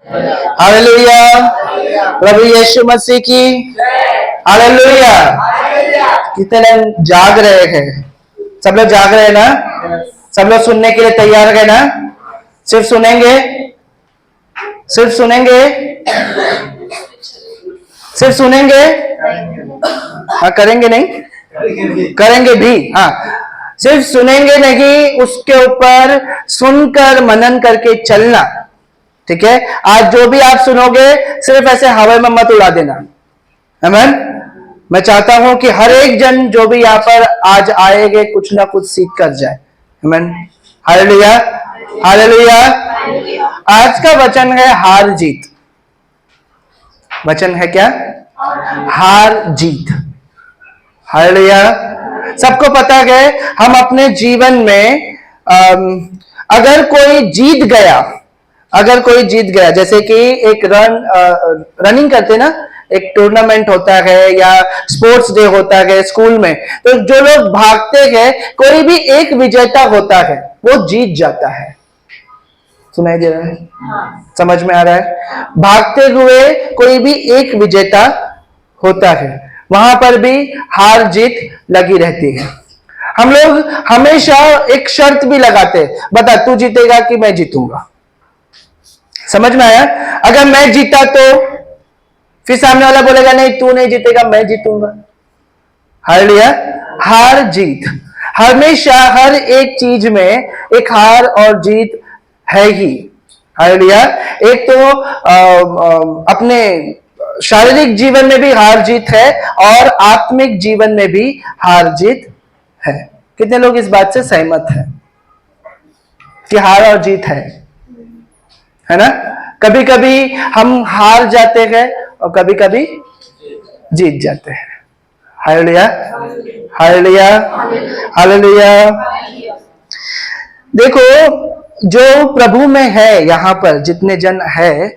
Hallelujah. प्रभु यीशु मसीह की hallelujah. कितने लोग जाग रहे हैं? सब लोग जाग रहे हैं ना? सब लोग सुनने के लिए तैयार है ना? सिर्फ सुनेंगे, सिर्फ सुनेंगे, सिर्फ सुनेंगे। हाँ, करेंगे नहीं? करेंगे भी। हाँ, सिर्फ सुनेंगे नहीं, उसके ऊपर सुनकर मनन करके चलना। ठीक है? आज जो भी आप सुनोगे सिर्फ ऐसे हवा में मत उड़ा देना। आमीन। मैं चाहता हूं कि हर एक जन जो भी यहां पर आज आएंगे कुछ ना कुछ सीख कर जाए। आमीन। Hallelujah, hallelujah. आज का वचन है हार जीत। वचन है क्या? हार जीत। हालेलुया। सबको पता है हम अपने जीवन में अगर कोई जीत गया, अगर कोई जीत गया, जैसे कि एक रनिंग करते ना, एक टूर्नामेंट होता है या स्पोर्ट्स डे होता है स्कूल में, तो जो लोग भागते हैं कोई भी एक विजेता होता है, वो जीत जाता है। सुनाई दे रहा है? समझ में आ रहा है? भागते हुए कोई भी एक विजेता होता है, वहां पर भी हार जीत लगी रहती है। हम लोग हमेशा एक शर्त भी लगाते हैं, बता तू जीतेगा कि मैं जीतूंगा। समझ में आया? अगर मैं जीता तो फिर सामने वाला बोलेगा नहीं तू नहीं जीतेगा, मैं जीतूंगा। हालेलुया। हार जीत हमेशा हर एक चीज में एक हार और जीत है ही। हालेलुया। एक तो अपने शारीरिक जीवन में भी हार जीत है और आत्मिक जीवन में भी हार जीत है। कितने लोग इस बात से सहमत हैं कि हार और जीत है ना? कभी कभी हम हार जाते हैं और कभी कभी जीत जाते हैं। Hallelujah, hallelujah, hallelujah. देखो, जो प्रभु में है, यहां पर जितने जन है,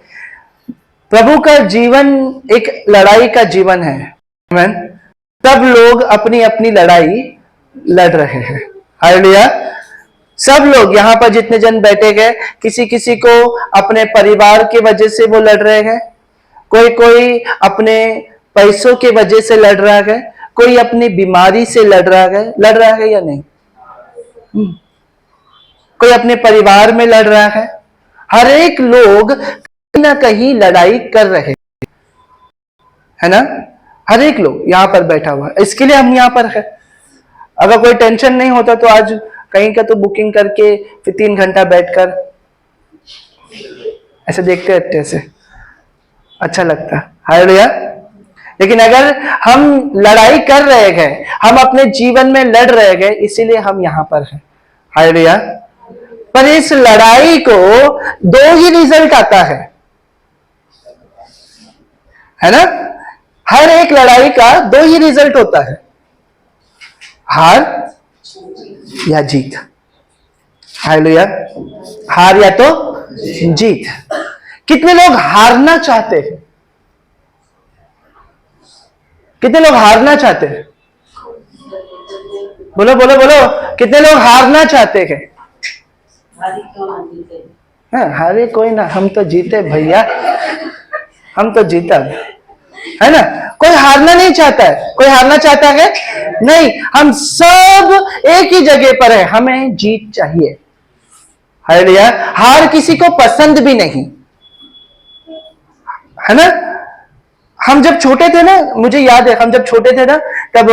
प्रभु का जीवन एक लड़ाई का जीवन है। आमीन। सब लोग अपनी अपनी लड़ाई लड़ रहे हैं। हालेलुया। सब लोग यहां पर जितने जन बैठे गए, किसी किसी को अपने परिवार की वजह से वो लड़ रहे हैं, कोई कोई अपने पैसों की वजह से लड़ रहा है, कोई अपनी बीमारी से लड़ रहा है या नहीं? कोई अपने परिवार में लड़ रहा है। हर एक लोग कहीं ना कहीं लड़ाई कर रहे है ना? हर एक लोग यहां पर बैठा हुआ है, इसके लिए हम यहां पर है। अगर कोई टेंशन नहीं होता तो आज कहीं का तो बुकिंग करके फिर 3 घंटा बैठकर ऐसे देखते रहते, ऐसे अच्छा लगता। हालेलुया। लेकिन अगर हम लड़ाई कर रहे हैं, हम अपने जीवन में लड़ रहे हैं, इसीलिए हम यहां पर हैं। हालेलुया। पर इस लड़ाई को 2 ही रिजल्ट आता है ना? हर एक लड़ाई का 2 ही रिजल्ट होता है, हार या जीत। हालेलुया। हार या तो जीत। कितने लोग हारना चाहते हैं? कितने लोग हारना चाहते हैं? बोलो बोलो बोलो, कितने लोग हारना चाहते हैं? हाँ, हारे कोई ना, हम तो जीते भैया, हम तो जीता है ना? कोई हारना नहीं चाहता है। कोई हारना चाहता है? नहीं। हम सब एक ही जगह पर है, हमें जीत चाहिए। हालेलुया। हार किसी को पसंद भी नहीं है ना? हम जब छोटे थे ना, मुझे याद है हम जब छोटे थे ना, तब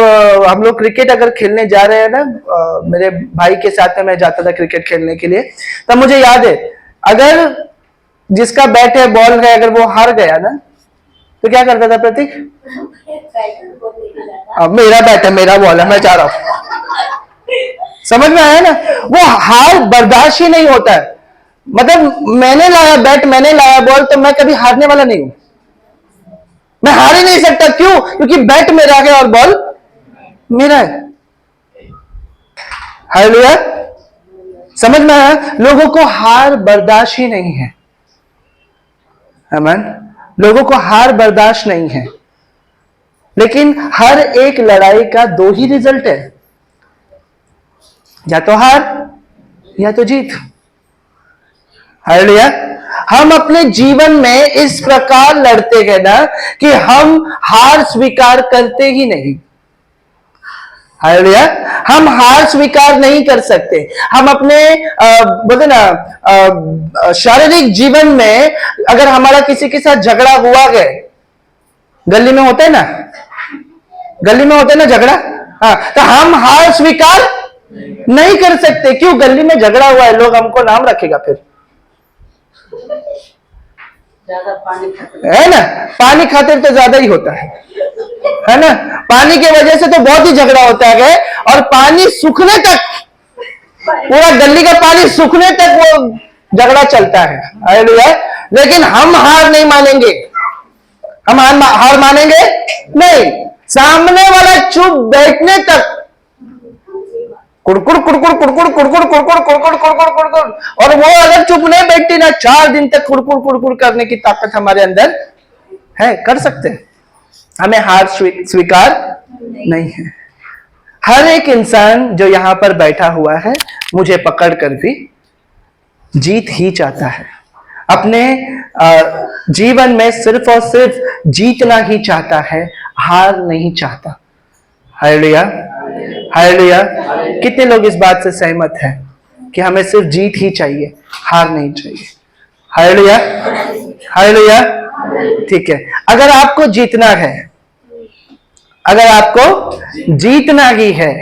हम लोग क्रिकेट अगर खेलने जा रहे हैं ना, मेरे भाई के साथ में मैं जाता था क्रिकेट खेलने के लिए, तब मुझे याद है अगर जिसका बैट है, बॉल है, अगर वो हार गया ना तो क्या करता था प्रतीक? मेरा बैट है, मेरा बॉल है, मैं जा रहा हूं। समझ में आया ना? वो हार बर्दाश्त ही नहीं होता है। मतलब मैंने लाया बैट, मैंने लाया बॉल, तो मैं कभी हारने वाला नहीं हूं। मैं हार ही नहीं सकता। क्यों? क्योंकि बैट मेरा है और बॉल मेरा है। हालेलुया। समझ में आया? लोगों को हार बर्दाश्त ही नहीं है। आमीन। लोगों को हार बर्दाश्त नहीं है। लेकिन हर एक लड़ाई का 2 ही रिजल्ट है, या तो हार या तो जीत। हालेलुया। हम अपने जीवन में इस प्रकार लड़ते हैं ना कि हम हार स्वीकार करते ही नहीं। हालेलुया। हम हार स्वीकार नहीं कर सकते। हम अपने बोलते ना शारीरिक जीवन में अगर हमारा किसी के साथ झगड़ा हुआ है, गली में होता है ना, गली में होता है ना झगड़ा, हाँ, तो हम हार स्वीकार नहीं कर सकते। क्यों? गली में झगड़ा हुआ है, लोग हमको नाम रखेगा फिर, ज्यादा पानी है ना। पानी खातिर तो ज्यादा ही होता है ना। पानी की वजह से तो बहुत ही झगड़ा होता है, और पानी सूखने तक, पूरा गली का पानी सूखने तक वो झगड़ा चलता है। हालेलुया। लेकिन हम हार नहीं मानेंगे। हम हार मानेंगे नहीं। सामने वाला चुप बैठने तक कुड़कुड़ कुड़कुड़ कुड़कुड़ कुड़कुड़ कुड़कुड़ कुड़कुड़ कुड़कुड़ कुड़कुड़, और वो अगर चुप नहीं बैठती ना, 4 दिन तक कुड़कुड़ कुड़कुड़ करने की ताकत हमारे अंदर है, कर सकते हैं। हमें हार स्वीकार नहीं है। हर एक इंसान जो यहां पर बैठा हुआ है, मुझे पकड़ कर भी जीत ही चाहता है। अपने जीवन में सिर्फ और सिर्फ जीतना ही चाहता है, हार नहीं चाहता। हालेलुया। हालेलुया। कितने लोग इस बात से सहमत हैं कि हमें सिर्फ जीत ही चाहिए, हार नहीं चाहिए? हालेलुया। हालेलुया। ठीक है। अगर आपको जीतना है, अगर आपको जीतना ही है,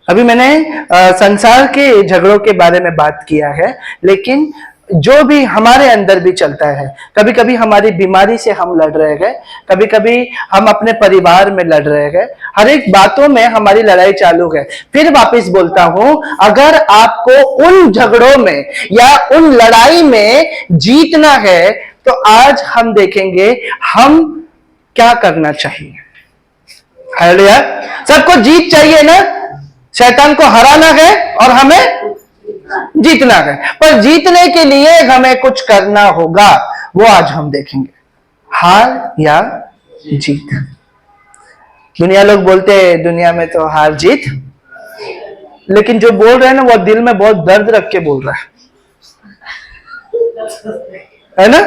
अभी मैंने संसार के झगड़ों के बारे में बात किया है, लेकिन जो भी हमारे अंदर भी चलता है, कभी कभी हमारी बीमारी से हम लड़ रहे हैं, कभी कभी हम अपने परिवार में लड़ रहे हैं, हर एक बातों में हमारी लड़ाई चालू है। फिर वापस बोलता हूं, अगर आपको उन झगड़ों में या उन लड़ाई में जीतना है, तो आज हम देखेंगे हम क्या करना चाहिए। हालेलुया। सबको जीत चाहिए ना, शैतान को हराना है और हमें जीतना है, पर जीतने के लिए हमें कुछ करना होगा, वो आज हम देखेंगे। हार या जीत। दुनिया लोग बोलते हैं दुनिया में तो हार जीत, लेकिन जो बोल रहे हैं ना, वो दिल में बहुत दर्द रख के बोल रहा है ना।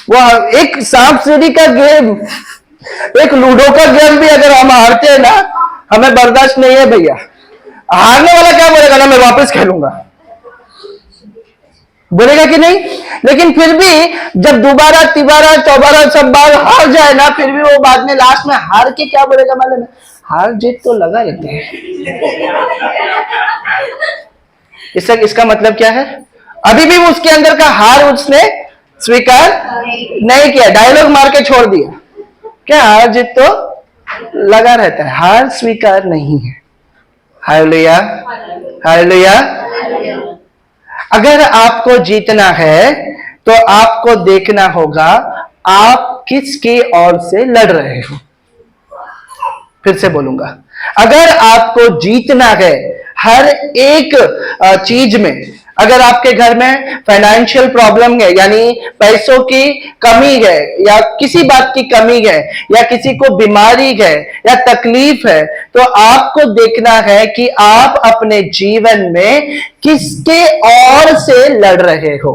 वो एक सांप सीढ़ी का गेम, एक लूडो का गेम भी अगर हम हारते हैं ना, हमें बर्दाश्त नहीं है भैया। हारने वाला क्या बोलेगा ना, मैं वापस खेलूंगा, बोलेगा कि नहीं? लेकिन फिर भी जब दोबारा तिबारा चौबारा सब बार हार जाए ना, फिर भी वो बाद में लास्ट में हार के क्या बोलेगा मालूम है? हार जीत तो लगा रहते हैं। इसका मतलब क्या है? अभी भी उसके अंदर का हार उसने स्वीकार नहीं किया, डायलॉग मार के छोड़ दिया। क्या? हार जीत तो लगा रहता है, हार स्वीकार नहीं है। हालेलुया। हालेलुया। अगर आपको जीतना है, तो आपको देखना होगा आप किसकी ओर से लड़ रहे हो। फिर से बोलूंगा, अगर आपको जीतना है हर एक चीज में, अगर आपके घर में फाइनेंशियल प्रॉब्लम है, यानी पैसों की कमी है, या किसी बात की कमी है, या किसी को बीमारी है या तकलीफ है, तो आपको देखना है कि आप अपने जीवन में किसके ओर से लड़ रहे हो।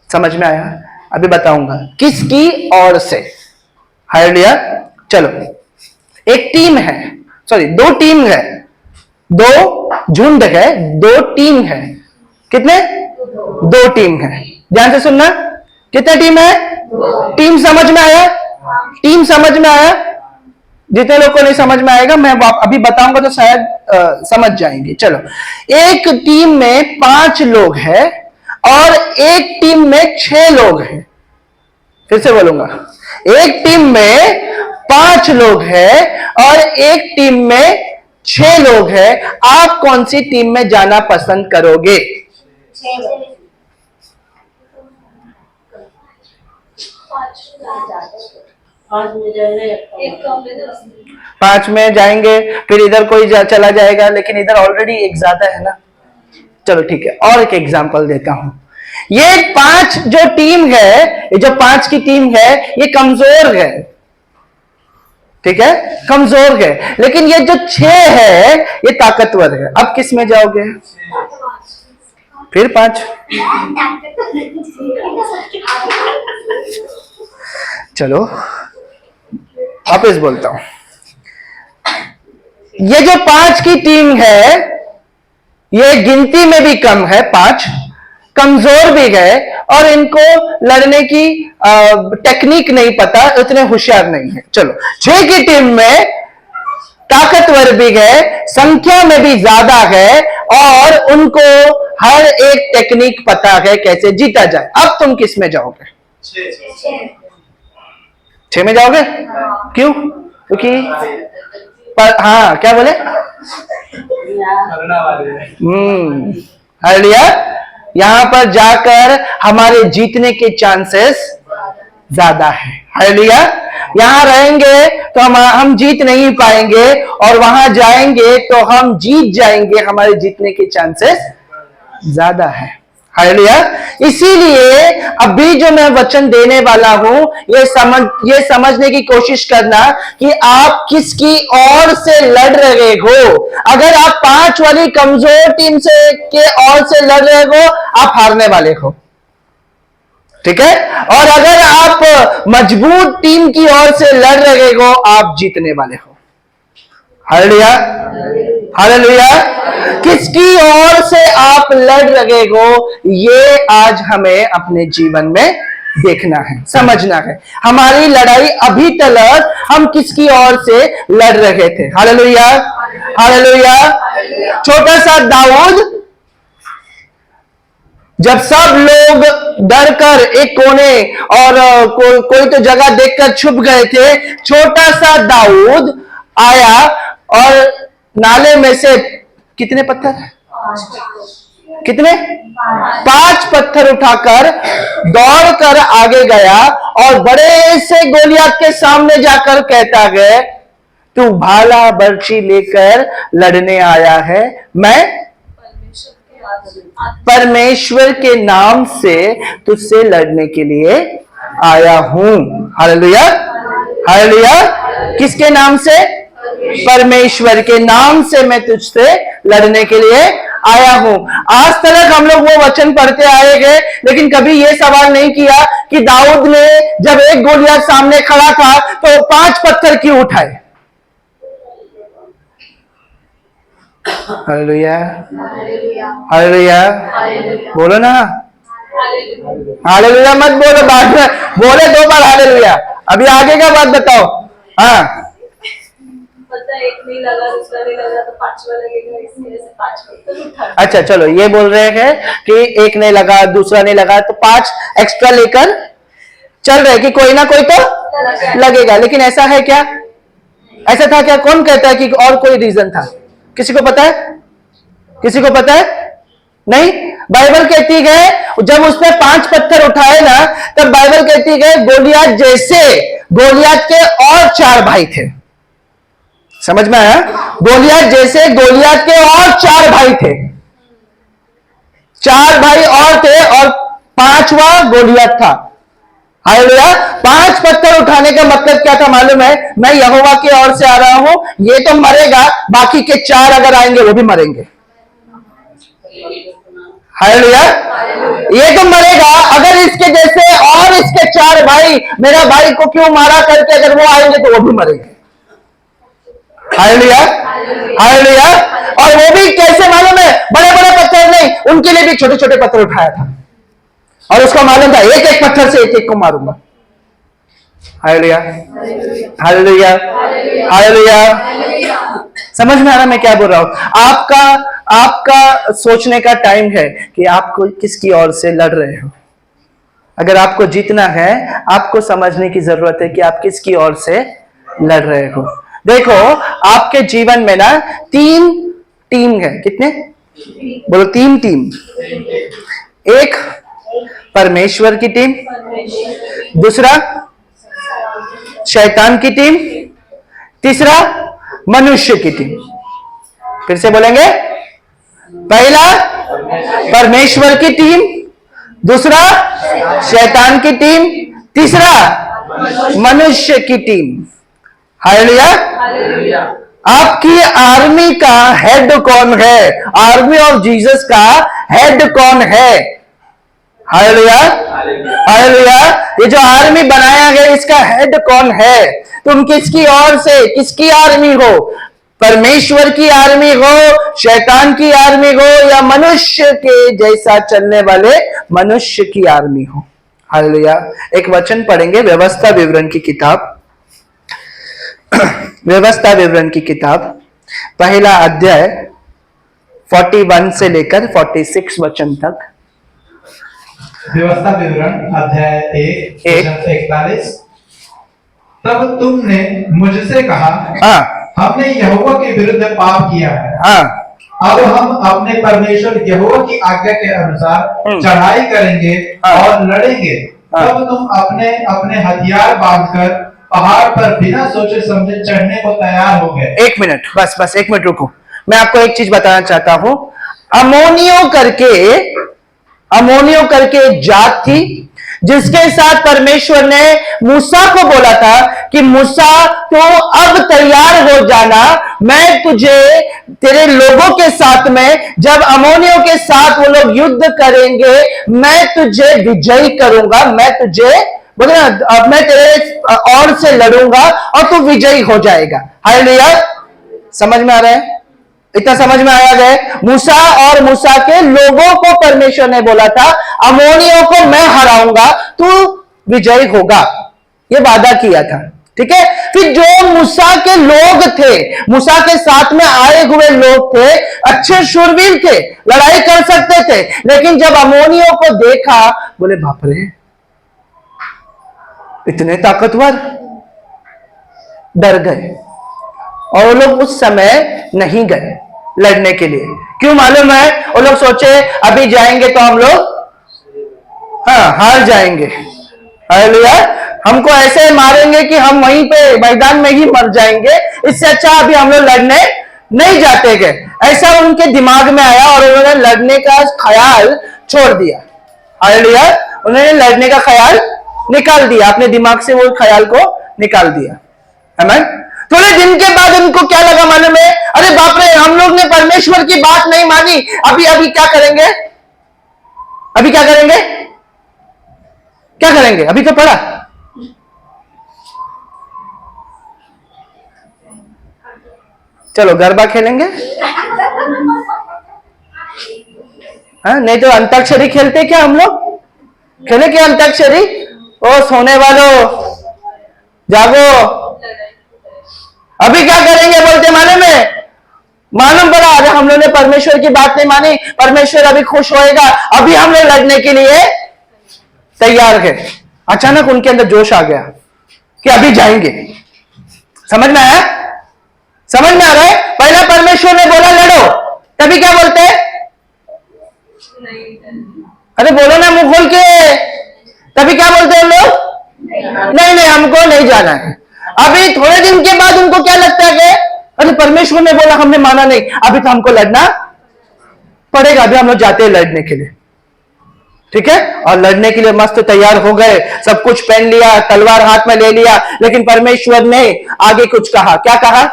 समझ में आया? अभी बताऊंगा किसकी ओर से। हालेलुया। चलो, एक टीम है, सॉरी 2 टीम है, 2 झुंड है, 2 टीम है। कितने? 2 टीम है। ध्यान से सुनना, कितने टीम है? टीम समझ में आया? टीम समझ में आया? जितने लोग को नहीं समझ में आएगा, मैं अभी बताऊंगा तो शायद समझ जाएंगे। चलो, एक टीम में 5 लोग हैं और एक टीम में 6 लोग हैं। फिर से बोलूंगा, एक टीम में 5 लोग हैं और एक टीम में 6 लोग हैं। आप कौन सी टीम में जाना पसंद करोगे? 5 में जाएंगे, फिर इधर कोई चला जाएगा, लेकिन इधर ऑलरेडी एक ज्यादा है ना। चलो ठीक है, और एक एग्जांपल देता हूं। ये 5 जो टीम है, ये जो 5 की टीम है, ये कमजोर है, ठीक है, कमजोर है। लेकिन ये जो 6 है, ये ताकतवर है। अब किस में जाओगे? फिर 5। चलो वापस बोलता हूं। ये जो 5 की टीम है, ये गिनती में भी कम है, 5 कमजोर भी है और इनको लड़ने की टेक्निक नहीं पता, इतने होशियार नहीं है। चलो 6 की टीम में ताकतवर भी है, संख्या में भी ज्यादा है और उनको हर एक टेक्निक पता है कैसे जीता जाए। अब तुम किस में जाओगे? 6 में जाओगे? क्यों? क्योंकि हाँ क्या बोले? हालेलुया। यहां पर जाकर हमारे जीतने के चांसेस ज्यादा है। हालेलुया। यहां रहेंगे तो हम जीत नहीं पाएंगे और वहां जाएंगे तो हम जीत जाएंगे, हमारे जीतने के चांसेस ज्यादा है। हालेलुया। इसीलिए अभी जो मैं वचन देने वाला हूं, ये समझने की कोशिश करना कि आप किसकी ओर से लड़ रहे हो। अगर आप 5 वाली कमजोर टीम से के ओर से लड़ रहे हो, आप हारने वाले हो, ठीक है। और अगर आप मजबूत टीम की ओर से लड़ रहे हो, आप जीतने वाले हो। हालेलुया। हालेलुया। किसकी ओर से आप लड़ रहे हो, ये आज हमें अपने जीवन में देखना है, समझना है। हमारी लड़ाई अभी तक हम किसकी ओर से लड़ रहे थे। हालेलुया। हालेलुया। छोटा सा दाऊद, जब सब लोग डर कर एक कोने और कोई तो जगह देखकर छुप गए थे, छोटा सा दाऊद आया और नाले में से कितने पत्थर? कितने? 5 पत्थर उठाकर दौड़कर आगे गया और बड़े से गोलियत के सामने जाकर कहता है, तू भाला बर्छी लेकर लड़ने आया है, मैं परमेश्वर के नाम से तुझसे लड़ने के लिए आया हूं। हालेलुया। हालेलुया। किसके नाम से? परमेश्वर के नाम से मैं तुझसे लड़ने के लिए आया हूं। आज तक हम लोग वो वचन पढ़ते आए गए, लेकिन कभी ये सवाल नहीं किया कि दाऊद ने जब एक गोलियत सामने खड़ा था तो 5 पत्थर क्यों उठाए। हालेलुया। हालेलुया। बोलो ना हालेलुया, मत बोलो बाद में, बोले 2 बार हालेलुया। अभी आगे का बात बताओ। हाँ, एक नहीं लगा, दूसरा नहीं लगा तो 5वां लगेगा, इस वजह से 5 पत्थर उठा। अच्छा चलो, ये बोल रहे हैं कि एक नहीं लगा, दूसरा नहीं लगा, तो 5 एक्स्ट्रा लेकर चल रहे कि कोई ना कोई तो लगेगा। लेकिन ऐसा है क्या? ऐसा था क्या? कौन कहता है कि और कोई रीजन था? किसी को पता है? किसी को पता है? नहीं। बाइबल कहती है जब उसने 5 पत्थर उठाए ना, तब बाइबल कहती है गोलियत जैसे गोलियत के और 4 भाई थे। समझ में आया? गोलियत जैसे गोलियत के और 4 भाई थे। 4 भाई और थे और 5वां गोलियत था। हालेलुया। 5 पत्थर उठाने का मतलब क्या था मालूम है? मैं यहोवा की ओर से आ रहा हूं, ये तो मरेगा, बाकी के 4 अगर आएंगे वो भी मरेंगे। हालेलुया। ये तो मरेगा, अगर इसके जैसे और इसके 4 भाई मेरा भाई को क्यों मारा करके अगर वो आएंगे तो वो भी मरेंगे। हालेलुया। हालेलुया। और वो भी कैसे मालूम है? बड़े बड़े पत्थर नहीं, उनके लिए भी छोटे छोटे पत्थर उठाया था और उसका मालूम था एक एक पत्थर से एक एक को मारूंगा। हालेलुया। हालेलुया। हालेलुया। समझ में आ रहा मैं क्या बोल रहा हूं? आपका सोचने का टाइम है कि आप किसकी ओर से लड़ रहे हो। अगर आपको जीतना है, आपको समझने की जरूरत है कि आप किसकी ओर से लड़ रहे हो। देखो, आपके जीवन में ना 3 टीम है। कितने? बोलो 3 टीम। एक परमेश्वर की टीम, दूसरा शैतान की टीम, तीसरा मनुष्य की टीम। फिर से बोलेंगे, पहला परमेश्वर की टीम, दूसरा शैतान की टीम, तीसरा मनुष्य की टीम। हालेलुया। आपकी आर्मी का हेड कौन है? आर्मी ऑफ जीसस का हेड कौन है? Hallelujah, hallelujah. ये जो आर्मी बनाया गया इसका हेड कौन है? तुम किसकी ओर से, किसकी आर्मी हो? परमेश्वर की आर्मी हो, शैतान की आर्मी हो, या मनुष्य के जैसा चलने वाले मनुष्य की आर्मी हो? हालेलुया। एक वचन पढ़ेंगे, व्यवस्था विवरण की किताब, व्यवस्था विवरण की किताब, पहला अध्याय 41 से लेकर 46 वचन तक। व्यवस्था विवरण अध्याय 1 वचन 41। तब तुमने मुझसे कहा, हाँ, हमने यहोवा के विरुद्ध पाप किया है। हाँ, अब हम अपने परमेश्वर यहोवा की आज्ञा के अनुसार चढ़ाई करेंगे हाँ। और लड़ेंगे। हाँ। तब तुम अपने अपने हथियार बांधकर पहाड़ पर बिना सोचे समझे चढ़ने को तैयार हो गए। एक मिनट, बस एक मिनट रुको। मैं आपको एक चीज बताना चाहता हूं। अमोनियो करके एक जात थी जिसके साथ परमेश्वर ने मूसा को बोला था कि मूसा तो अब तैयार हो जाना, मैं तुझे तेरे लोगों के साथ में, जब अमोनियों के साथ वो लोग युद्ध करेंगे, मैं तुझे विजयी करूंगा, मैं तुझे बोले ना, अब मैं तेरे और से लड़ूंगा और तू विजयी हो जाएगा। हालेलुया। समझ में आ रहा है? इतना समझ में आया गया? मूसा और मूसा के लोगों को परमेश्वर ने बोला था, अमोनियों को मैं हराऊंगा, तू विजयी होगा, ये वादा किया था। ठीक है। फिर जो मूसा के लोग थे, मूसा के साथ में आए हुए लोग थे, अच्छे शूरवीर थे, लड़ाई कर सकते थे, लेकिन जब अमोनियों को देखा, बोले बाप रे, इतने ताकतवर, डर गए और वो लोग उस समय नहीं गए लड़ने के लिए। क्यों मालूम है? वो लोग सोचे अभी जाएंगे तो हम लोग हार जाएंगे। हालेलुया। हमको ऐसे मारेंगे कि हम वहीं पे मैदान में ही मर जाएंगे, इससे अच्छा अभी हम लोग लड़ने नहीं जाते गए। ऐसा उनके दिमाग में आया और उन्होंने लड़ने का ख्याल छोड़ दिया। हालेलुया। उन्होंने लड़ने का ख्याल निकाल दिया, अपने दिमाग से वो ख्याल को निकाल दिया। आमीन। थोड़े दिन के बाद उनको क्या लगा मालूम है? अरे बाप रे, हम लोग ने परमेश्वर की बात नहीं मानी, अभी क्या करेंगे? अभी क्या करेंगे? क्या करेंगे? अभी तो पढ़ा। चलो गरबा खेलेंगे, हाँ? नहीं तो अंताक्षरी खेलते क्या हम लोग? खेले क्या अंताक्षरी? ओ सोने वालों जागो। अभी क्या करेंगे बोलते मालूम है? मालूम पड़ा, अरे हम लोग ने परमेश्वर की बात नहीं मानी, परमेश्वर अभी खुश होएगा, अभी हम लोग लड़ने के लिए तैयार है। अचानक उनके अंदर जोश आ गया कि अभी जाएंगे। समझ में आया? समझ में आ रहा है? पहला परमेश्वर ने बोला लड़ो, तभी क्या बोलते हैं? अरे बोलो ना मुंह खोल के, तभी क्या बोलते हैं लोग? नहीं हमको नहीं जाना है। अभी थोड़े दिन के बाद उनको क्या लगता है कि अरे परमेश्वर ने बोला, हमने माना नहीं, अभी तो हमको लड़ना पड़ेगा, अभी हम लोग जाते हैं लड़ने के लिए। ठीक है। और लड़ने के लिए मस्त तैयार हो गए, सब कुछ पहन लिया, तलवार हाथ में ले लिया, लेकिन परमेश्वर ने आगे कुछ कहा। क्या कहा?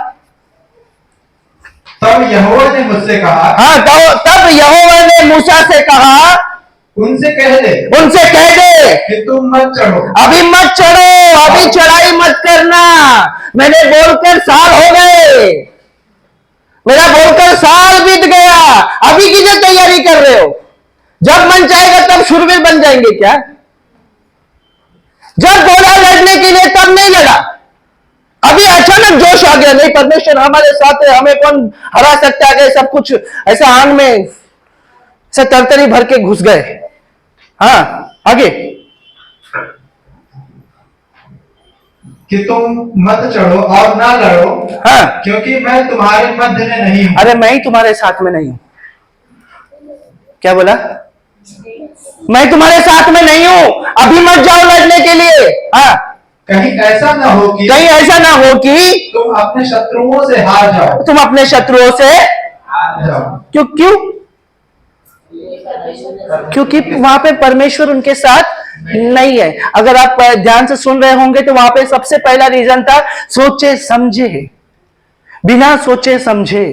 तब यहोवा ने मुझसे कहा, हाँ, तब यहोवा ने मूसा से कहा, उनसे कह दे कि तुम मत चढ़ो, अभी मत चढ़ो, अभी चढ़ाई मत करना। मैंने बोलकर साल हो गए, मेरा बोलकर साल बीत गया, अभी की जो तैयारी कर रहे हो? जब मन चाहेगा तब शूरवीर बन जाएंगे क्या? जब बोला लड़ने के लिए तब नहीं लड़ा, अभी अचानक जोश आ गया, नहीं परमेश्वर हमारे साथ है, हमें कौन हरा सकता है? सब कुछ ऐसा आंग में से तरतरी भर के घुस गए। हाँ, आगे कि तुम मत चढ़ो और ना लड़ो, हाँ, क्योंकि मैं तुम्हारे मध्य में नहीं हूं। अरे मैं ही तुम्हारे साथ में नहीं हूं। क्या बोला? मैं तुम्हारे साथ में नहीं हूं, अभी मत जाओ लड़ने के लिए। हाँ, कहीं ऐसा ना हो कि तुम अपने शत्रुओं से हार जाओ। तुम अपने शत्रुओं से हार जाओ। क्यों? क्योंकि वहां पे परमेश्वर उनके साथ नहीं है। अगर आप ध्यान से सुन रहे होंगे तो वहां पे सबसे पहला रीजन था, सोचे समझे। बिना सोचे समझे।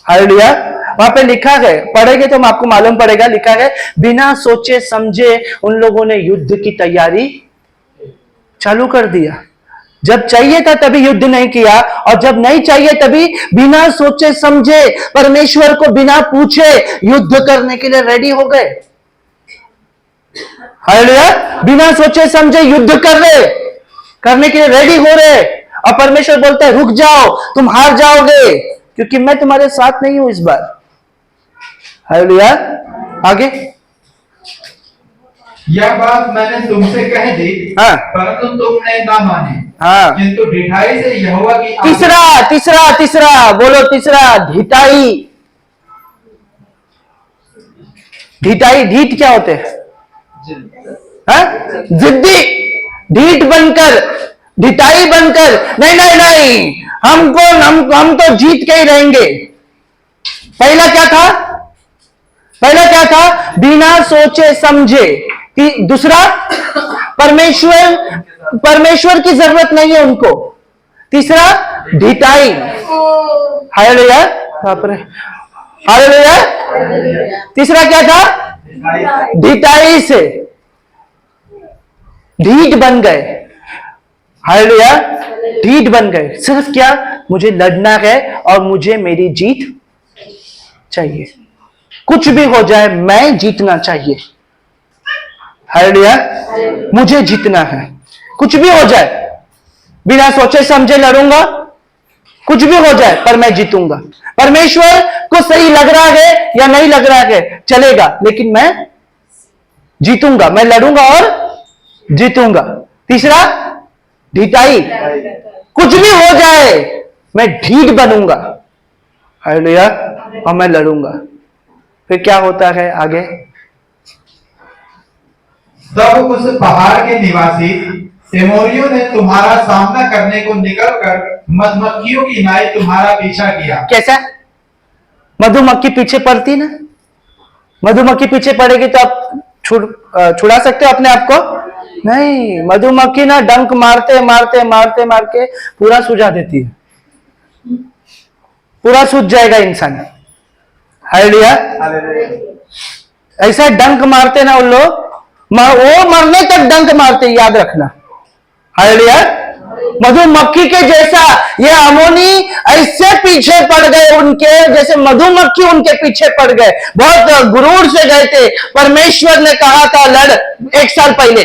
हालेलुया। वहां पे लिखा है, पढ़ेंगे तो आपको मालूम पड़ेगा, लिखा है बिना सोचे समझे उन लोगों ने युद्ध की तैयारी चालू कर दिया। जब चाहिए था तभी युद्ध नहीं किया, और जब नहीं चाहिए तभी बिना सोचे समझे परमेश्वर को बिना पूछे युद्ध करने के लिए रेडी हो गए। हालेलुया। बिना सोचे समझे युद्ध करने के लिए रेडी हो रहे, और परमेश्वर बोलता है रुक जाओ, तुम हार जाओगे क्योंकि मैं तुम्हारे साथ नहीं हूं इस बार। हालेलुया। आगे। यह बात मैंने तुमसे कह दी, हाँ। परंतु तुमने ना मानी। हाँ। किंतु ढिठाई से यहोवा की तीसरा बोलो, तीसरा ढिठाई। ढीठ क्या होते हैं? जिद्दी, ढीठ बनकर, ढिठाई बनकर, नहीं नहीं नहीं, हम तो जीत के ही रहेंगे। पहला क्या था? बिना सोचे समझे। दूसरा, परमेश्वर की जरूरत नहीं है उनको। तीसरा, ढिठाई। हालेलुया। हालेलुया। तीसरा क्या था? ढिठाई से ढीठ बन गए। हालेलुया। ढीठ बन गए। सिर्फ क्या? मुझे लड़ना है और मुझे मेरी जीत चाहिए। कुछ भी हो जाए मैं जीतना चाहिए। हालेलुया। मुझे जीतना है, कुछ भी हो जाए, बिना सोचे समझे लड़ूंगा, कुछ भी हो जाए पर मैं जीतूंगा। परमेश्वर को सही लग रहा है या नहीं लग रहा है चलेगा, लेकिन मैं जीतूंगा, मैं लड़ूंगा और जीतूंगा। तीसरा, ढिठाई, कुछ भी हो जाए मैं ढीठ बनूंगा। हालेलुया। और मैं लड़ूंगा। फिर क्या होता है आगे? तब उस पहाड़ के निवासी एमोरियों ने तुम्हारा सामना करने को निकलकर मधुमक्खियों की नाई तुम्हारा पीछा किया। कैसा? मधुमक्खी पीछे पड़ती ना, मधुमक्खी पीछे पड़ेगी तो आप छुड़ा सकते हो अपने आप को? नहीं, मधुमक्खी ना डंक मारते मारते मारते मार के पूरा सुझा देती है, पूरा सूझ जाएगा इंसान। हालेलुया। ऐसा डंक मारते ना उन लोग, वो मरने तक डंक मारते, याद रखना। हालेलुया। मधुमक्खी के जैसा ये अमोनी ऐसे पीछे पड़ गए उनके, जैसे मधुमक्खी उनके पीछे पड़ गए। बहुत गुरूर से गए थे। परमेश्वर ने कहा था लड़, 1 साल पहले,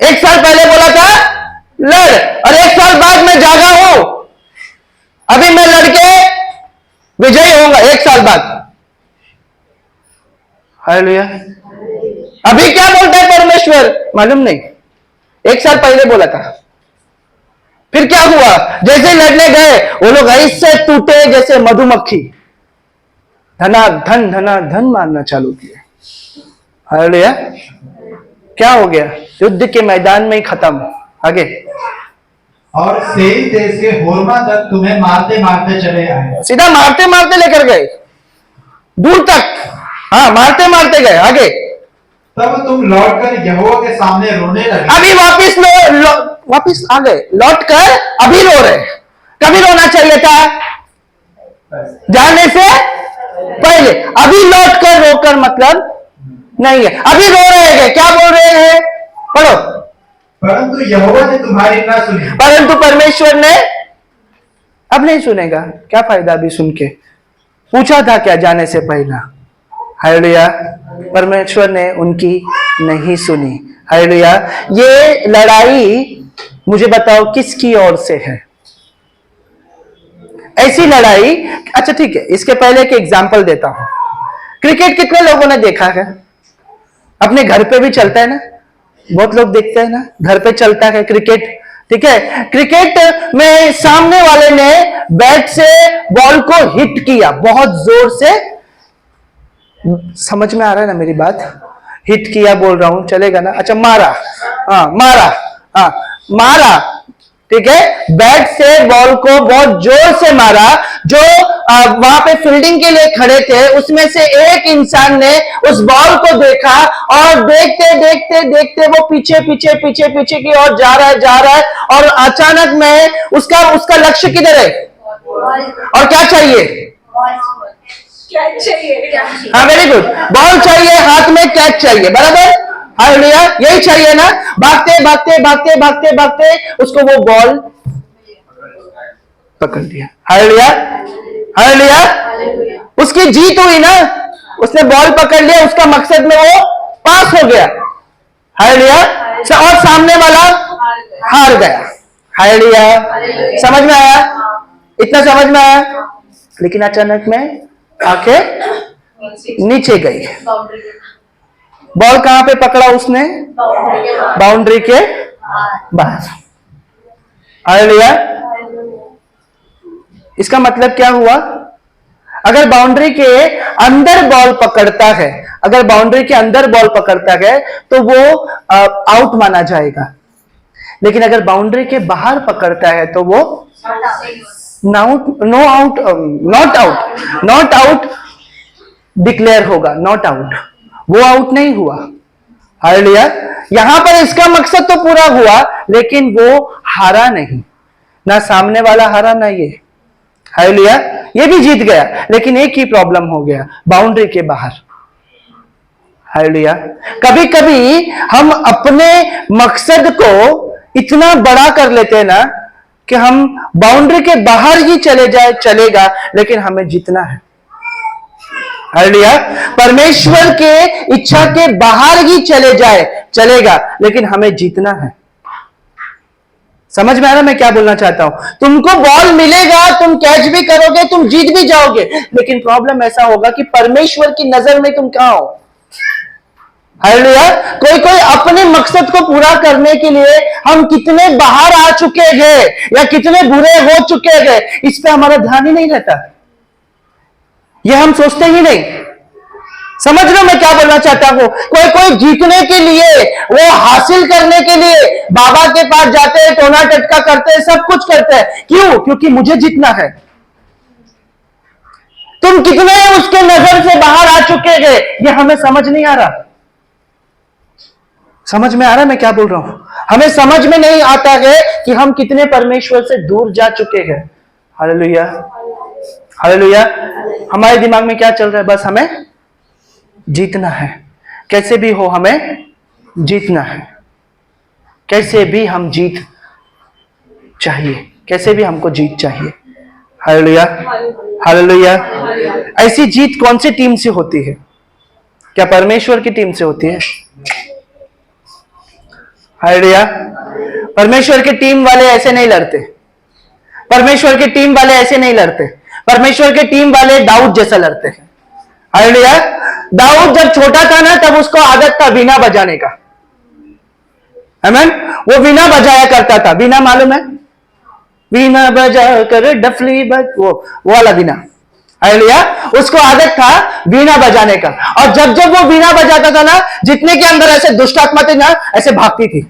1 साल पहले बोला था लड़, और 1 साल बाद मैं जागा हूं, अभी मैं लड़के विजयी होऊंगा 1 साल बाद। हालेलुया। अभी क्या बोलता है परमेश्वर मालूम नहीं, 1 साल पहले बोला था। फिर क्या हुआ? जैसे लड़ने गए वो लोग ऐसे टूटे जैसे मधुमक्खी, धन मारना चालू किया। हालेलुया। क्या हो गया? युद्ध के मैदान में ही खत्म। आगे। और सेई देश के होर्मा तक तुम्हें मारते मारते चले आए। सीधा मारते मारते लेकर गए दूर तक। हाँ, मारते मारते गए। आगे। तब तुम लौटकर यहोवा के सामने रोने लगे। अभी वापिस आ गए, लौट कर अभी रो रहे। कभी रोना चाहिए था? जाने से पहले। अभी लौट कर रोकर मतलब नहीं है, अभी रो रहे हैं। क्या बोल रहे हैं? पढ़ो। परंतु यहोवा ने तुम्हारी ना सुनी। परंतु परमेश्वर ने अब नहीं सुनेगा, क्या फायदा अभी सुन के? पूछा था क्या जाने से पहला? हालेलुया। परमेश्वर ने उनकी नहीं सुनी। हालेलुया। ये लड़ाई मुझे बताओ किसकी ओर से है? ऐसी लड़ाई, अच्छा ठीक है, इसके पहले एक एग्जांपल देता हूं। क्रिकेट कितने लोगों ने देखा है? अपने घर पे भी चलता है ना, बहुत लोग देखते हैं ना, घर पे चलता है क्रिकेट। ठीक है, क्रिकेट में सामने वाले ने बैट से बॉल को हिट किया बहुत जोर से। समझ में आ रहा है ना मेरी बात? हिट किया बोल रहा हूं, चलेगा ना? अच्छा, मारा, हाँ मारा, हाँ मारा, ठीक है, बैट से बॉल को बहुत जोर से मारा। जो वहां पे फील्डिंग के लिए खड़े थे उसमें से एक इंसान ने उस बॉल को देखा और देखते देखते देखते वो पीछे पीछे पीछे पीछे की ओर जा रहा है और अचानक में उसका लक्ष्य किधर है और क्या चाहिए? कैच चाहिए। हाँ, वेरी गुड, बॉल चाहिए, हाथ में कैच चाहिए, बराबर। हालेलुया, यही चाहिए ना। भागते भागते भागते भागते भागते उसको वो बॉल पकड़ लिया। हालेलुया, हालेलुया, उसकी जीत हुई ना, उसने बॉल पकड़ लिया, उसका मकसद में वो पास हो गया। हालेलुया, और सामने वाला हार गया। हालेलुया, समझ में आया? इतना समझ में आया? लेकिन अचानक में आके नीचे गई। बॉल कहां पे पकड़ा उसने? बाउंड्री के बाहर। हालेलुया, इसका मतलब क्या हुआ? अगर बाउंड्री के अंदर बॉल पकड़ता है, अगर बाउंड्री के अंदर बॉल पकड़ता है तो वो आउट माना जाएगा। लेकिन अगर बाउंड्री के बाहर पकड़ता है तो वो नॉट आउट डिक्लेयर होगा, नॉट आउट, वो आउट नहीं हुआ। हालेलुया, यहां पर इसका मकसद तो पूरा हुआ लेकिन वो हारा नहीं, ना सामने वाला हारा ना ये। हालेलुया, ये भी जीत गया लेकिन एक ही प्रॉब्लम हो गया, बाउंड्री के बाहर। हालेलुया, कभी कभी हम अपने मकसद को इतना बड़ा कर लेते हैं ना कि हम बाउंड्री के बाहर ही चले जाए चलेगा, लेकिन हमें जीतना है। हालेलुया, परमेश्वर के इच्छा के बाहर ही चले जाए चलेगा, लेकिन हमें जीतना है। समझ में आ रहा मैं क्या बोलना चाहता हूं? तुमको बॉल मिलेगा, तुम कैच भी करोगे, तुम जीत भी जाओगे, लेकिन प्रॉब्लम ऐसा होगा कि परमेश्वर की नजर में तुम कहां हो। हालेलुया, कोई कोई अपने मकसद को पूरा करने के लिए हम कितने बाहर आ चुके हैं या कितने बुरे हो चुके हैं, इस पे हमारा ध्यान ही नहीं रहता, ये हम सोचते ही नहीं। समझ लो मैं क्या बोलना चाहता हूं? कोई कोई जीतने के लिए, वो हासिल करने के लिए बाबा के पास जाते हैं, टोना टटका करते हैं, सब कुछ करते हैं। क्यों? क्योंकि मुझे जीतना है। तुम कितने उसके नजर से बाहर आ चुके हैं, ये हमें समझ नहीं आ रहा। समझ में आ रहा है मैं क्या बोल रहा हूं? हमें समझ में नहीं आता है कि हम कितने परमेश्वर से दूर जा चुके हैं। हालेलुया, हालेलुया, हमारे दिमाग में क्या चल रहा है? बस हमें जीतना है, कैसे भी हो हमें जीतना है, कैसे भी हम जीत चाहिए, कैसे भी हमको जीत चाहिए। Hallelujah, hallelujah. ऐसी जीत कौन सी टीम से होती है? क्या परमेश्वर की टीम से होती है? हालेलुया, परमेश्वर की टीम वाले ऐसे नहीं लड़ते, परमेश्वर की टीम वाले ऐसे नहीं लड़ते, परमेश्वर के टीम वाले दाऊद जैसा लड़ते हैं। हालेलुया, दाऊद जब छोटा था ना तब उसको आदत था वीणा बजाने का। आमीन, वो वीणा बजाया करता था। वीणा मालूम है? वीणा बजा कर डफली बज, वो वाला वीणा। हालेलुया, उसको आदत था वीणा बजाने का, और जब जब वो वीणा बजाता था ना, जितने के अंदर ऐसे दुष्ट आत्मा थी ना, ऐसे भागती थी।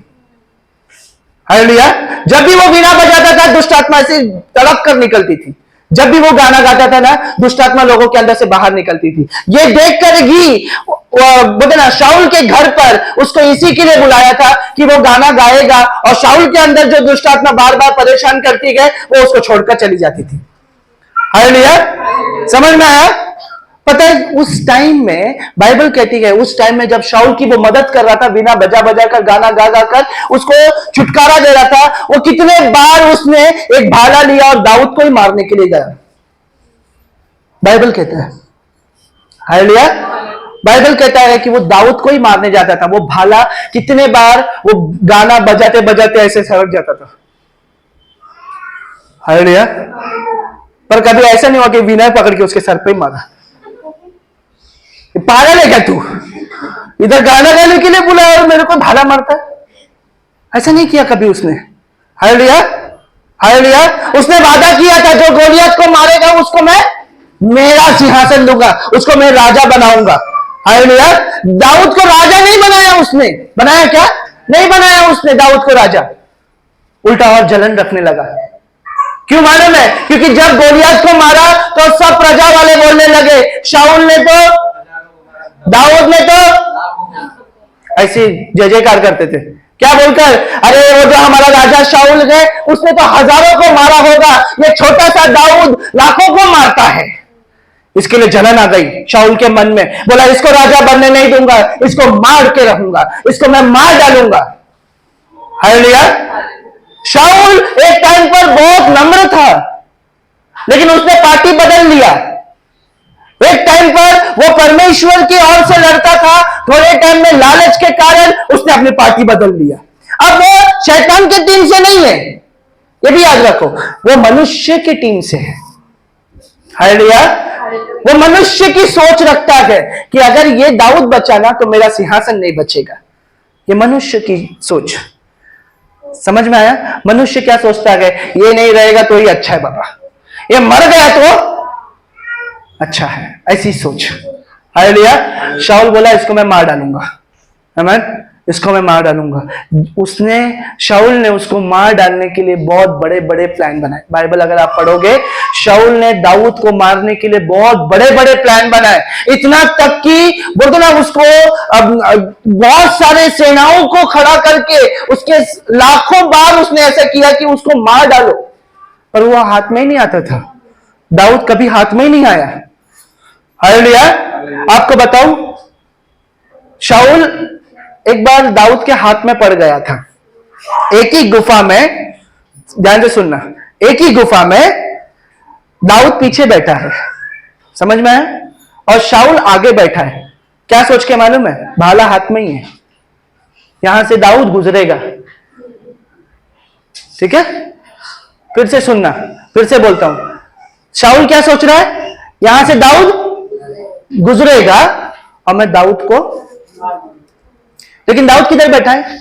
हालेलुया, जब भी वो वीणा बजाता था दुष्ट आत्मा ऐसे तड़प कर निकलती थी। जब भी वो गाना गाता था ना, दुष्ट आत्मा लोगों के अंदर से बाहर निकलती थी। ये देख कर ही बोलते ना, शाऊल के घर पर उसको इसी के लिए बुलाया था कि वो गाना गाएगा, और शाऊल के अंदर जो दुष्ट आत्मा बार बार परेशान करती है वो उसको छोड़कर चली जाती थी। हालेलुया, समझ में आया? पता है उस टाइम में बाइबल कहती है, उस टाइम में जब शाऊल की वो मदद कर रहा था, बिना बजा बजा कर, गाना गा गा कर उसको छुटकारा दे रहा था, वो कितने बार उसने एक भाला लिया और दाऊद को ही मारने के लिए गया। बाइबल कहता है, हालेलुया, बाइबल कहता है कि वो दाऊद को ही मारने जाता था। वो भाला कितने बार वो गाना बजाते बजाते ऐसे सरक जाता था। हालेलुया, पर कभी ऐसा नहीं हुआ कि विनय पकड़ के उसके सर पे ही मारा। पागल है क्या तू? इधर गाना गाने के लिए बुलाया और मेरे को भाला मारता है? ऐसा नहीं किया कभी उसने। हालेलुया, हालेलुया, उसने वादा किया था जो गोलियत को मारेगा उसको मैं मेरा सिंहासन दूंगा, उसको मैं राजा बनाऊंगा। हालेलुया, दाऊद को राजा नहीं बनाया उसने। बनाया क्या? नहीं बनाया उसने दाऊद को राजा। उल्टा और जलन रखने लगा। क्यों मालूम है? क्योंकि जब गोलियत को मारा तो सब प्रजा वाले बोलने लगे, शाऊल ने तो, दाऊद ने तो, ऐसे जय जयकार करते थे। क्या बोलकर? अरे वो जो हमारा राजा शाऊल है उसने तो हजारों को मारा होगा, ये छोटा सा दाऊद लाखों को मारता है। इसके लिए जलन आ गई शाऊल के मन में। बोला इसको राजा बनने नहीं दूंगा, इसको मार के रहूंगा, इसको मैं मार डालूंगा। हालेलुया। शाऊल एक टाइम पर बहुत नम्र था, लेकिन उसने पार्टी बदल लिया। एक टाइम पर वो परमेश्वर की ओर से लड़ता था, थोड़े टाइम में लालच के कारण उसने अपनी पार्टी बदल लिया। अब वो शैतान की टीम से नहीं है, ये भी याद रखो, वो मनुष्य की टीम से है। हालेलुया। वो मनुष्य की सोच रखता है कि अगर ये दाऊद बचा ना तो मेरा सिंहासन नहीं बचेगा। ये मनुष्य की सोच, समझ में आया? मनुष्य क्या सोचता है? ये नहीं रहेगा तो ही अच्छा है बाबा, ये मर गया तो अच्छा है, ऐसी सोच। हालेलुया। शाऊल बोला इसको मैं मार डालूंगा, आमीन, इसको मैं मार डालूंगा। शाऊल ने उसको मार डालने के लिए बहुत बड़े बड़े प्लान बनाए। बाइबल अगर आप पढ़ोगे, शाऊल ने दाऊद को मारने के लिए बहुत बड़े बड़े प्लान बनाए, इतना तक कि बोलते ना उसको बहुत सारे सेनाओं को खड़ा करके उसके लाखों बार उसने ऐसा किया कि उसको मार डालो, पर वो हाथ में ही नहीं आता था। दाऊद कभी हाथ में ही नहीं आया। हालेलुया। आपको बताऊं, शाऊल एक बार दाऊद के हाथ में पड़ गया था। एक ही गुफा में, ध्यान से सुनना, एक ही गुफा में दाऊद पीछे बैठा है, समझ में है, और शाऊल आगे बैठा है। क्या सोच के मालूम है? भाला हाथ में ही है, यहां से दाऊद गुजरेगा। ठीक है, फिर से सुनना, फिर से बोलता हूं। शाऊल क्या सोच रहा है? यहां से दाऊद गुजरेगा और मैं दाऊद को, लेकिन दाऊद किधर बैठा है?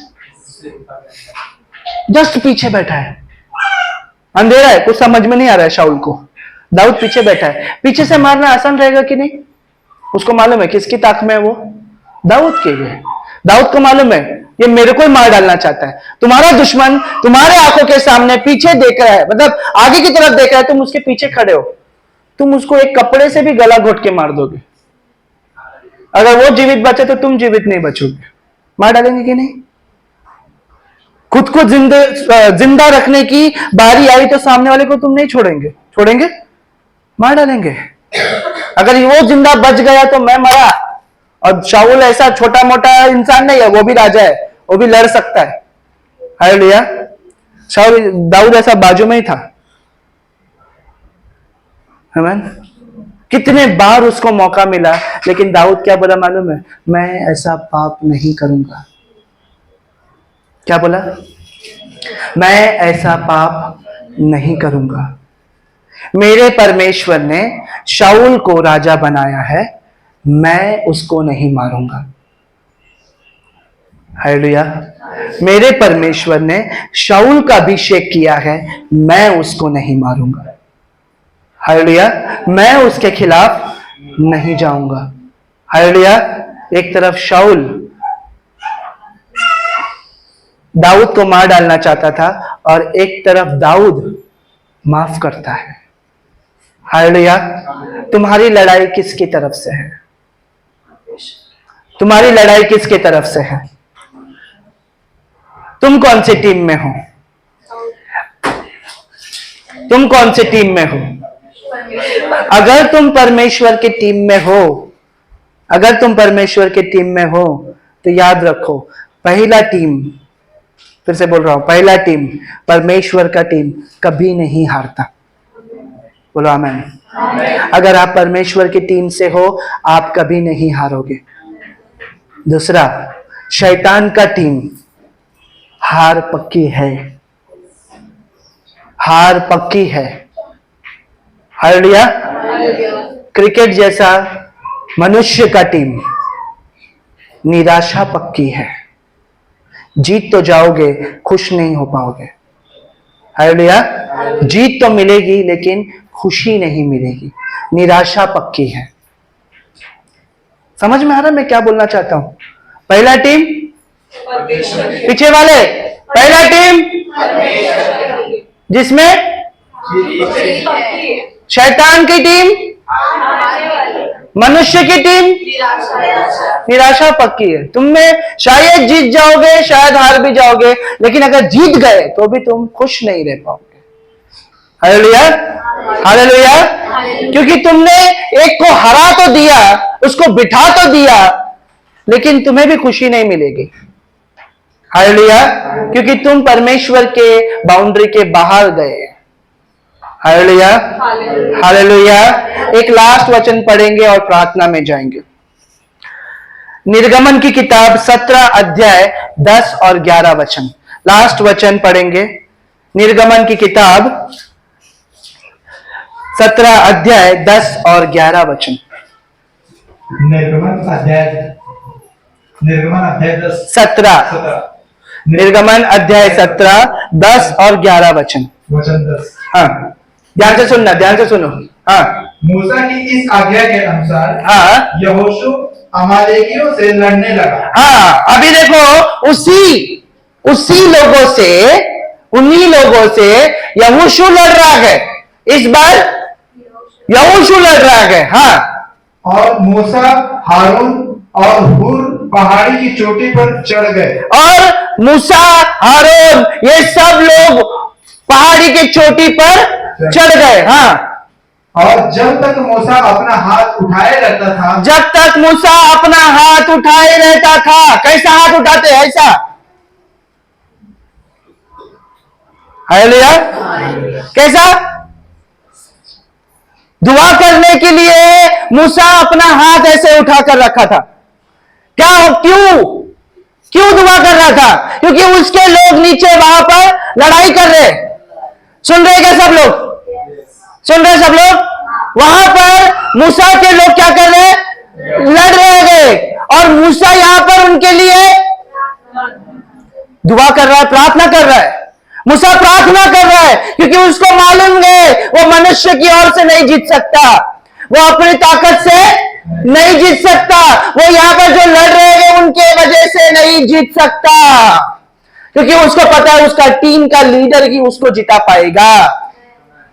जस्ट पीछे बैठा है, अंधेरा है, कुछ समझ में नहीं आ रहा है शाऊल को। दाऊद पीछे बैठा है। पीछे से मारना आसान रहेगा कि नहीं? उसको मालूम है किसकी ताक में है वो? दाऊद के लिए। दाऊद को मालूम है ये मेरे को ही मार डालना चाहता है। तुम्हारा दुश्मन तुम्हारे आंखों के सामने पीछे देख रहा है, मतलब आगे की तरफ देख रहा है, तुम उसके पीछे खड़े हो, तुम उसको एक कपड़े से भी गला घोट के मार दोगे। अगर वो जीवित बचे तो तुम जीवित नहीं बचोगे। मार डालेंगे कि नहीं? खुद को जिंदा रखने की बारी आई तो सामने वाले को तुम नहीं छोड़ेंगे, छोड़ेंगे? मार डालेंगे। अगर वो जिंदा बच गया तो मैं मरा। और शाऊल ऐसा छोटा मोटा इंसान नहीं है, वो भी राजा है, वो भी लड़ सकता है। हालेलुया। शाऊल, दाऊद ऐसा बाजू में ही था। आमीन। कितने बार उसको मौका मिला, लेकिन दाऊद क्या बोला मालूम है? मैं ऐसा पाप नहीं करूंगा। क्या बोला? मैं ऐसा पाप नहीं करूंगा। मेरे परमेश्वर ने शाऊल को राजा बनाया है, मैं उसको नहीं मारूंगा। हालेलुया। मेरे परमेश्वर ने शाऊल का अभिषेक किया है, मैं उसको नहीं मारूंगा। हालेलुया। मैं उसके खिलाफ नहीं जाऊंगा। हालेलुया। एक तरफ शाऊल दाऊद को मार डालना चाहता था और एक तरफ दाऊद माफ करता है। हालेलुया। तुम्हारी लड़ाई किसकी तरफ से है? तुम्हारी लड़ाई किसकी तरफ से है? तुम कौन सी टीम में हो? तुम कौन सी टीम में हो? अगर तुम परमेश्वर की टीम में हो, अगर तुम परमेश्वर की टीम में हो तो याद रखो, पहला टीम, फिर से बोल रहा हूं, पहला टीम, परमेश्वर का टीम कभी नहीं हारता। बोलो आमीन। अगर आप परमेश्वर की टीम से हो, आप कभी नहीं हारोगे। दूसरा, शैतान का टीम, हार पक्की है, हार पक्की है। हालेलुया। क्रिकेट जैसा मनुष्य का टीम, निराशा पक्की है। जीत तो जाओगे, खुश नहीं हो पाओगे। हालेलुया। जीत तो मिलेगी लेकिन खुशी नहीं मिलेगी, निराशा पक्की है। समझ में आ रहा मैं क्या बोलना चाहता हूं? पहला टीम, पीछे वाले पहला टीम जिसमें शैतान की टीम, मनुष्य की टीम निराशा पक्की है। तुम में शायद जीत जाओगे, शायद हार भी जाओगे, लेकिन अगर जीत गए तो भी तुम खुश नहीं रह पाओगे। Hallelujah, hallelujah. क्योंकि तुमने एक को हरा तो दिया, उसको बिठा तो दिया, लेकिन तुम्हें भी खुशी नहीं मिलेगी। हालेलुया, क्योंकि तुम परमेश्वर के बाउंड्री के बाहर गए। Hallelujah, hallelujah. एक लास्ट वचन पढ़ेंगे और प्रार्थना में जाएंगे। निर्गमन की किताब 17 अध्याय 10 और 11 वचन। लास्ट वचन पढ़ेंगे। निर्गमन की किताब 17 अध्याय 10 और 11 वचन। निर्गमन अध्याय 10 17 निर्गमन अध्याय 17 10 और 11 वचन। वचन 10। हाँ, ध्यान से सुनना, ध्यान से सुनो। हाँ मूसा की इस आज्ञा के अनुसार हाँ यहोशू अमालेकियों से लड़ने लगा। हाँ, अभी देखो उसी लोगों से, उन्हीं लोगों से यहोशू लड़ रहा है। इस बार यहोशू लड़ रहा है। हाँ, और मूसा, हारून और हूर पहाड़ी की चोटी पर चढ़ गए। और मूसा, हारून ये सब लोग पहाड़ी की चोटी पर चढ़ गए। हाँ, और जब तक मूसा अपना हाथ उठाए रहता था, जब तक मूसा अपना हाथ उठाए रहता था। कैसा हाथ उठाते? ऐसा। हालेलुया। कैसा? दुआ करने के लिए मूसा अपना हाथ ऐसे उठाकर रखा था। क्यों दुआ कर रहा था? क्योंकि उसके लोग नीचे वहां पर लड़ाई कर रहे। सुन रहे क्या सब लोग? सुन रहे सब लोग? वहां पर मूसा के लोग क्या कर रहे? लड़ रहे हैं। और मूसा यहां पर उनके लिए दुआ कर रहा है, प्रार्थना कर रहा है। मूसा प्रार्थना कर रहा है क्योंकि उसको मालूम है वो मनुष्य की ओर से नहीं जीत सकता, वो अपनी ताकत से नहीं जीत सकता, वो यहां पर जो लड़ रहे हैं उनके वजह से नहीं जीत सकता, क्योंकि उसको पता है उसका टीम का लीडर ही उसको जिता पाएगा।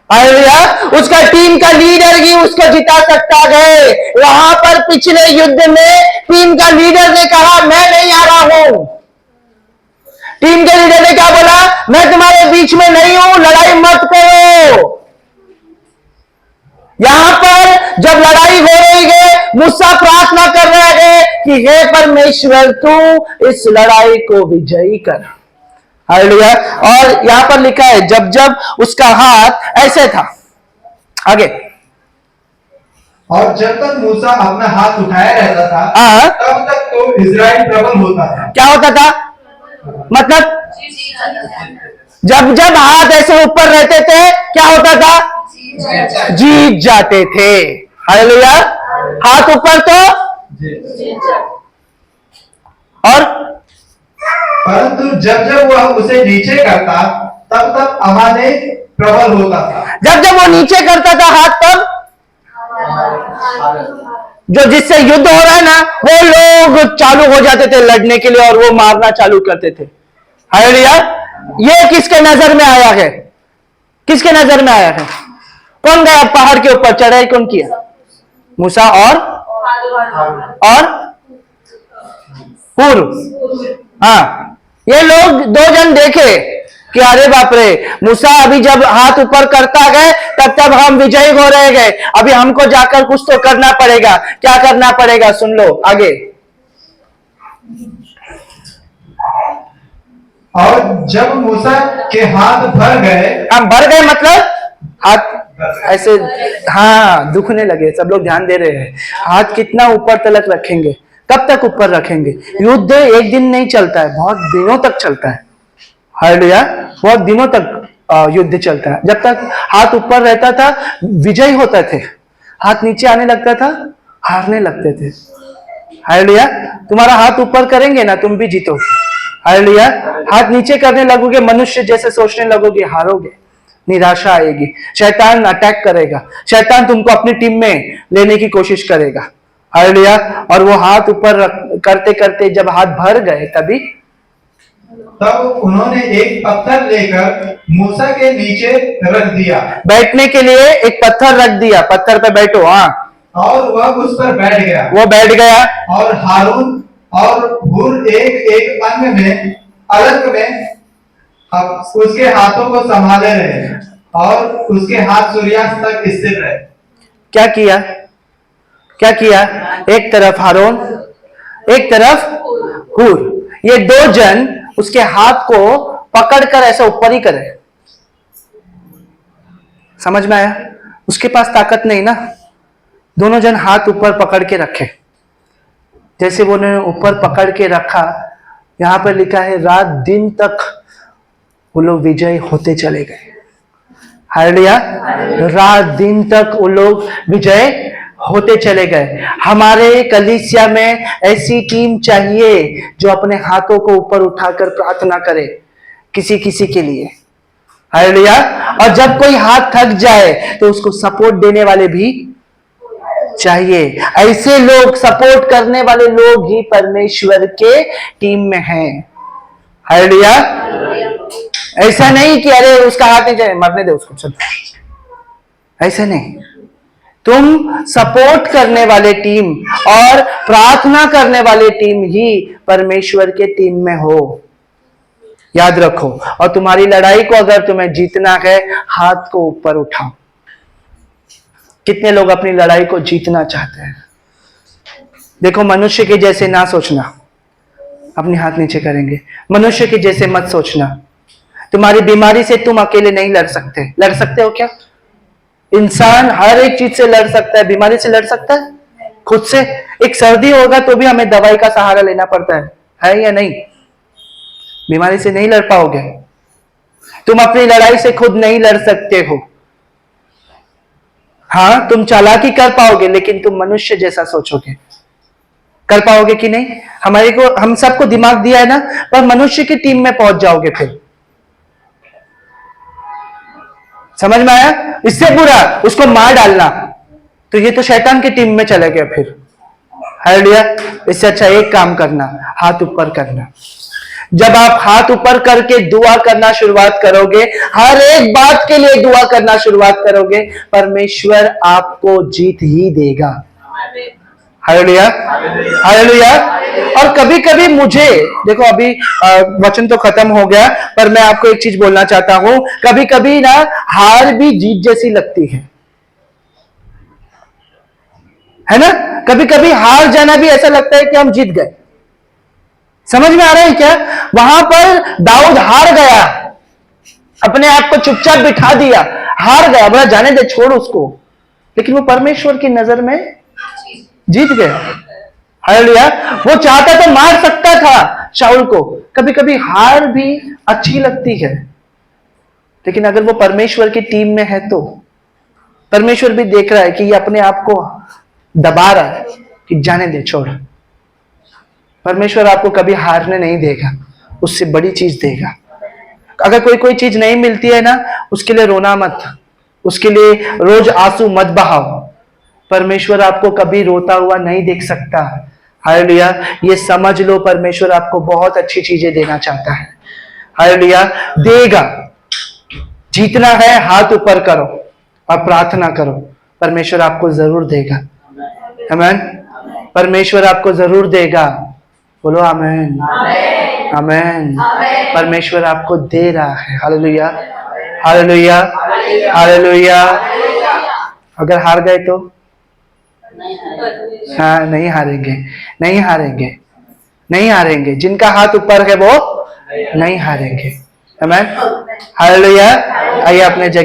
हालेलुया। उसका टीम का लीडर ही उसको जिता सकता है। वहां पर पिछले युद्ध में टीम का लीडर ने कहा मैं नहीं आ रहा हूं। टीम के लीडर ने क्या बोला? मैं तुम्हारे बीच में नहीं हूं, लड़ाई मत करो। यहां पर जब लड़ाई हो रही है, मूसा प्रार्थना कर रहा है कि हे परमेश्वर तू इस लड़ाई को विजयी कर। हालेलुया। और यहां पर लिखा है जब जब उसका हाथ ऐसे था। आगे। और जब तक मूसा अपना हाथ उठाए रहता था, हाँ। तब तक तो इजराइल प्रबल होता था। क्या होता था? मतलब जब जब हाथ ऐसे ऊपर रहते थे क्या होता था? जीत जाते थे। हालेलुया। हाथ ऊपर तो और परंतु जब जब वह उसे नीचे करता, तब तक अमालेक प्रबल होता था। जब जब वो नीचे करता था हाथ, तब जो जिससे युद्ध हो रहा है ना, वो लोग चालू हो जाते थे लड़ने के लिए और वो मारना चालू करते थे। हालेलुया। ये किसके नजर में आया है? किसके नजर में आया है? कौन गया पहाड़ के ऊपर? चढ़ाई कौन किया? मूसा और हूर। हाँ, ये लोग दो जन देखे कि अरे बाप रे, मूसा अभी जब हाथ ऊपर करता गए तब तब हम विजयी हो रहे गए, अभी हमको जाकर कुछ तो करना पड़ेगा। क्या करना पड़ेगा? सुन लो आगे। और जब मूसा के हाथ भर गए, हम भर गए मतलब हाथ ऐसे, हाँ, दुखने लगे। सब लोग ध्यान दे रहे हैं। हाथ कितना ऊपर तलक रखेंगे? कब तक ऊपर रखेंगे? युद्ध एक दिन नहीं चलता है, बहुत दिनों तक चलता है। हालेलुया। बहुत दिनों तक युद्ध चलता है। जब तक हाथ ऊपर रहता था विजय होते थे, हाथ नीचे आने लगता था हारने लगते थे। हालेलुया। तुम्हारा हाथ ऊपर करेंगे ना तुम भी जीतोगे। हालेलुया। हाथ नीचे करने लगोगे, मनुष्य जैसे सोचने लगोगे, हारोगे, निराशा आएगी, शैतान अटैक करेगा, शैतान तुमको अपनी टीम में लेने की कोशिश करेगा। हालेलुया। और वो हाथ ऊपर करते करते जब हाथ भर गए तभी तब उन्होंने एक पत्थर लेकर मूसा के नीचे रख दिया बैठने के लिए एक पत्थर रख दिया, पत्थर पे बैठो। हाँ, और वह उस पर बैठ गया। वो बैठ गया। और हारून और हूर एक एक अंग में अलग में अब उसके हाथों को संभाले रहे और उसके हाथ सूर्यास्त तक स्थिर रहे। क्या किया? क्या किया? एक तरफ हारून, एक तरफ हूर, ये दो जन उसके हाथ को पकड़कर ऐसा ऊपर ही करे। समझ में आया? उसके पास ताकत नहीं ना, दोनों जन हाथ ऊपर पकड़ के रखे। जैसे वो ने ऊपर पकड़ के रखा, यहां पर लिखा है रात दिन तक वो लोग विजय होते चले गए। हालेलुया। रात दिन तक वो लोग विजय होते चले गए। हमारे कलीसिया में ऐसी टीम चाहिए जो अपने हाथों को ऊपर उठाकर प्रार्थना करे किसी किसी के लिए। हालेलुया। और जब कोई हाथ थक जाए तो उसको सपोर्ट देने वाले भी चाहिए। ऐसे लोग, सपोर्ट करने वाले लोग ही परमेश्वर के टीम में हैं। हालेलुया। ऐसा नहीं कि अरे उसका हाथ नहीं चाहिए, मरने दे उसको, चल, ऐसा नहीं। तुम सपोर्ट करने वाले टीम और प्रार्थना करने वाले टीम ही परमेश्वर के टीम में हो, याद रखो। और तुम्हारी लड़ाई को अगर तुम्हें जीतना है, हाथ को ऊपर उठाओ। कितने लोग अपनी लड़ाई को जीतना चाहते हैं? देखो, मनुष्य के जैसे ना सोचना, अपने हाथ नीचे करेंगे। मनुष्य के जैसे मत सोचना। तुम्हारी बीमारी से तुम अकेले नहीं लड़ सकते। लड़ सकते हो क्या? इंसान हर एक चीज से लड़ सकता है, बीमारी से लड़ सकता है खुद से? एक सर्दी होगा तो भी हमें दवाई का सहारा लेना पड़ता है या नहीं? बीमारी से नहीं लड़ पाओगे। तुम अपनी लड़ाई से खुद नहीं लड़ सकते हो। हाँ, तुम चालाकी कर पाओगे, लेकिन तुम मनुष्य जैसा सोचोगे। कर पाओगे कि नहीं? हम सबको दिमाग दिया है ना, पर मनुष्य की टीम में पहुंच जाओगे फिर। समझ में आया? इससे बुरा उसको मार डालना, तो ये तो शैतान की टीम में चले गए फिर। हालेलुया। इससे अच्छा एक काम करना, हाथ ऊपर करना। जब आप हाथ ऊपर करके दुआ करना शुरुआत करोगे, हर एक बात के लिए दुआ करना शुरुआत करोगे, परमेश्वर आपको जीत ही देगा। हालेलुया। हालेलुया। और कभी कभी मुझे, देखो अभी वचन तो खत्म हो गया, पर मैं आपको एक चीज बोलना चाहता हूं। कभी कभी ना हार भी जीत जैसी लगती है ना? कभी कभी हार जाना भी ऐसा लगता है कि हम जीत गए। समझ में आ रहा है क्या? वहां पर दाऊद हार गया, अपने आप को चुपचाप बिठा दिया, हार गया, बोला जाने दे, छोड़ उसको, लेकिन वो परमेश्वर की नजर में जीत गया। हालेलुया। वो चाहता तो मार सकता था शाऊल को। कभी कभी हार भी अच्छी लगती है, लेकिन अगर वो परमेश्वर की टीम में है तो परमेश्वर भी देख रहा है कि ये अपने आप को दबा रहा है कि जाने दे, छोड़। परमेश्वर आपको कभी हारने नहीं देगा, उससे बड़ी चीज देगा। अगर कोई चीज नहीं मिलती है ना, उसके लिए रोना मत, उसके लिए रोज आंसू मत बहाओ। परमेश्वर आपको कभी रोता हुआ नहीं देख सकता। हालेलुया। ये समझ लो, परमेश्वर आपको बहुत अच्छी चीजें देना चाहता है। हालेलुया। देगा। जीतना है, हाथ ऊपर करो और प्रार्थना करो, परमेश्वर आपको जरूर देगा। आमीन। परमेश्वर आपको जरूर देगा। बोलो आमीन। आमीन। परमेश्वर आपको दे रहा है। हालेलुया। हालेलुया। हालेलुया। अगर हार गए तो हाँ, नहीं हारेंगे, नहीं हारेंगे, नहीं हारेंगे। जिनका हाथ ऊपर है वो नहीं हारेंगे। आमीन। हालेलुया। आइए अपने जगह